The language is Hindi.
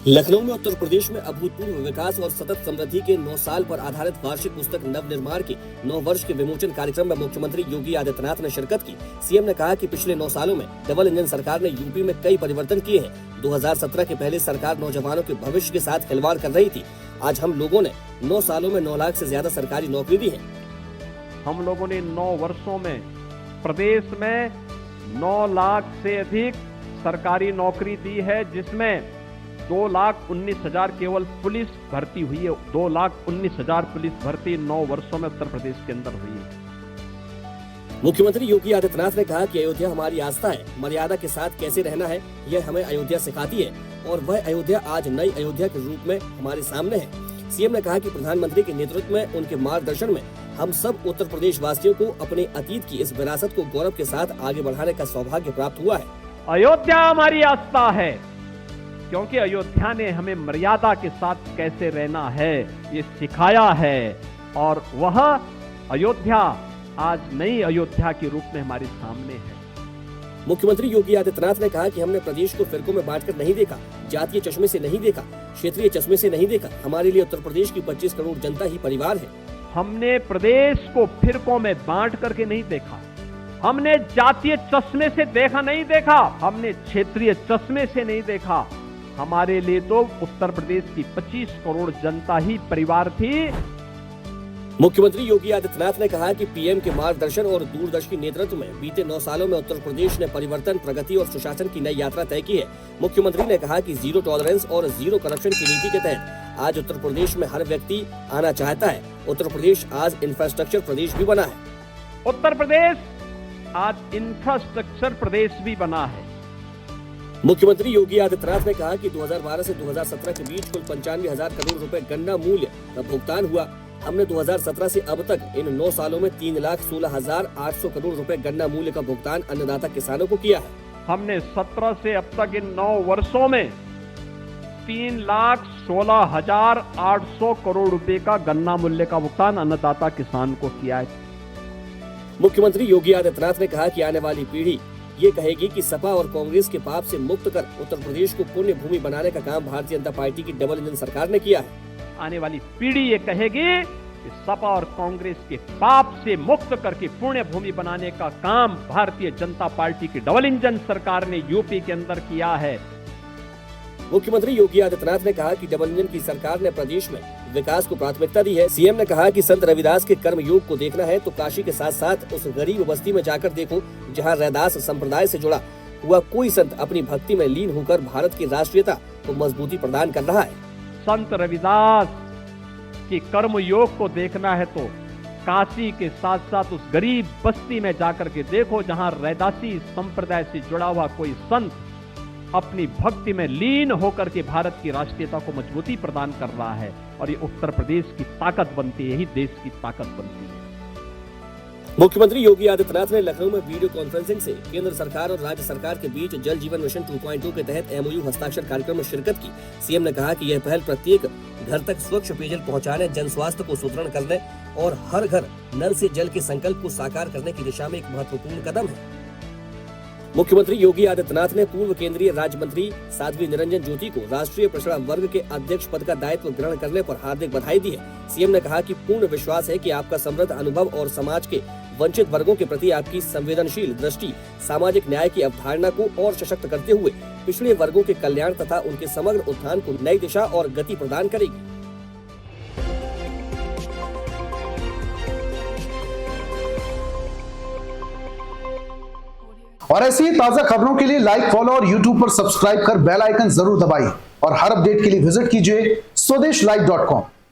लखनऊ में उत्तर प्रदेश में अभूतपूर्व विकास और सतत समृद्धि के 9 साल पर आधारित वार्षिक पुस्तक नव निर्माण के 9 वर्ष के विमोचन कार्यक्रम में मुख्यमंत्री योगी आदित्यनाथ ने शिरकत की। सीएम ने कहा कि पिछले 9 सालों में डबल इंजन सरकार ने यूपी में कई परिवर्तन किए हैं। 2017 के पहले सरकार नौजवानों के भविष्य के साथ खिलवाड़ कर रही थी। आज हम लोगों ने 9 सालों में 9 लाख से ज्यादा सरकारी नौकरी दी है। हम लोगों ने 9 वर्षों में प्रदेश में 9 लाख से अधिक सरकारी नौकरी दी है, जिसमें 2,19,000 केवल पुलिस भर्ती हुई है। 2,19,000 पुलिस भर्ती 9 वर्षों में उत्तर प्रदेश के अंदर हुई है। मुख्यमंत्री योगी आदित्यनाथ ने कहा कि अयोध्या हमारी आस्था है। मर्यादा के साथ कैसे रहना है, यह हमें अयोध्या सिखाती है और वह अयोध्या आज नई अयोध्या के रूप में हमारे सामने है। सीएम ने कहा कि प्रधानमंत्री के नेतृत्व में, उनके मार्गदर्शन में हम सब उत्तर प्रदेश वासियों को अपने अतीत की इस विरासत को गौरव के साथ आगे बढ़ाने का सौभाग्य प्राप्त हुआ है। अयोध्या हमारी आस्था है, क्योंकि अयोध्या ने हमें मर्यादा के साथ कैसे रहना है ये सिखाया है, और वह अयोध्या आज नई अयोध्या के रूप में हमारे सामने है। मुख्यमंत्री योगी आदित्यनाथ ने कहा कि हमने प्रदेश को फिरकों में बांटकर नहीं देखा, जातीय चश्मे से नहीं देखा, क्षेत्रीय चश्मे से नहीं देखा। हमारे लिए उत्तर प्रदेश की 25 करोड़ जनता ही परिवार है। हमने प्रदेश को फिरकों में बांट करके नहीं देखा, हमने जातीय चश्मे से नहीं देखा, हमने क्षेत्रीय चश्मे से नहीं देखा। हमारे लिए तो उत्तर प्रदेश की 25 करोड़ जनता ही परिवार थी। मुख्यमंत्री योगी आदित्यनाथ ने कहा कि पीएम के मार्गदर्शन और दूरदर्शी नेतृत्व में बीते 9 सालों में उत्तर प्रदेश ने परिवर्तन, प्रगति और सुशासन की नई यात्रा तय की है। मुख्यमंत्री ने कहा कि जीरो टॉलरेंस और जीरो करप्शन की नीति के तहत आज उत्तर प्रदेश में हर व्यक्ति आना चाहता है। उत्तर प्रदेश आज इंफ्रास्ट्रक्चर प्रदेश भी बना है। उत्तर प्रदेश आज इंफ्रास्ट्रक्चर प्रदेश भी बना है। मुख्यमंत्री योगी आदित्यनाथ ने कहा कि 2012 से 2017 के बीच कुल 95,000 करोड़ रुपए गन्ना मूल्य का भुगतान हुआ। हमने 2017 से अब तक इन 9 सालों में 3,16,800 करोड़ रुपए गन्ना मूल्य का भुगतान अन्नदाता किसानों को किया है। हमने 17 से अब तक इन 9 वर्षों में 3,16,800 करोड़ रुपए का गन्ना मूल्य का भुगतान अन्नदाता किसान को किया है। मुख्यमंत्री योगी आदित्यनाथ ने कहा कि आने वाली पीढ़ी ये कहेगी कि सपा और कांग्रेस के पाप से मुक्त कर उत्तर प्रदेश को पुण्य भूमि बनाने का काम भारतीय जनता पार्टी की डबल इंजन सरकार ने किया है। आने वाली पीढ़ी ये कहेगी कि सपा और कांग्रेस के पाप से मुक्त करके पुण्य भूमि बनाने का काम भारतीय जनता पार्टी की डबल इंजन सरकार ने यूपी के अंदर किया है। मुख्यमंत्री योगी आदित्यनाथ ने कहा कि डबल इंजन की सरकार ने प्रदेश में विकास को प्राथमिकता दी है। सीएम ने कहा कि संत रविदास के कर्म योग को देखना है तो काशी के साथ साथ उस गरीब बस्ती में जाकर देखो जहां रैदास संप्रदाय से जुड़ा हुआ कोई संत अपनी भक्ति में लीन होकर भारत की राष्ट्रीयता को मजबूती प्रदान कर रहा है। संत रविदास के कर्म योग को देखना है तो काशी के साथ साथ उस गरीब बस्ती में जाकर के देखो जहां रैदासी संप्रदाय से जुड़ा हुआ कोई संत अपनी भक्ति में लीन होकर के भारत की राष्ट्रीयता को मजबूती प्रदान कर रहा है, और ये उत्तर प्रदेश की ताकत बनती है, यही देश की ताकत बनती है। मुख्यमंत्री योगी आदित्यनाथ ने लखनऊ में वीडियो कॉन्फ्रेंसिंग से केंद्र सरकार और राज्य सरकार के बीच जल जीवन मिशन 2.2 के तहत MOU हस्ताक्षर कार्यक्रम में शिरकत की। सीएम ने कहा कि यह पहल प्रत्येक घर तक स्वच्छ पेयजल पहुंचाने, जन स्वास्थ्य को सुदृढ़ करने और हर घर नल से जल के संकल्प को साकार करने की दिशा में एक महत्वपूर्ण कदम है। मुख्यमंत्री योगी आदित्यनाथ ने पूर्व केंद्रीय राज्य मंत्री साध्वी निरंजन ज्योति को राष्ट्रीय पिछड़ा वर्ग के अध्यक्ष पद का दायित्व ग्रहण करने पर हार्दिक बधाई दी है। सीएम ने कहा कि पूर्ण विश्वास है कि आपका समृद्ध अनुभव और समाज के वंचित वर्गों के प्रति आपकी संवेदनशील दृष्टि सामाजिक न्याय की अवधारणा को और सशक्त करते हुए पिछड़े वर्गों के कल्याण तथा उनके समग्र उत्थान को नई दिशा और गति प्रदान करेगी। और ऐसी ही ताजा खबरों के लिए लाइक, फॉलो और यूट्यूब पर सब्सक्राइब कर बेल आइकन जरूर दबाइए और हर अपडेट के लिए विजिट कीजिए स्वदेशलाइव.com।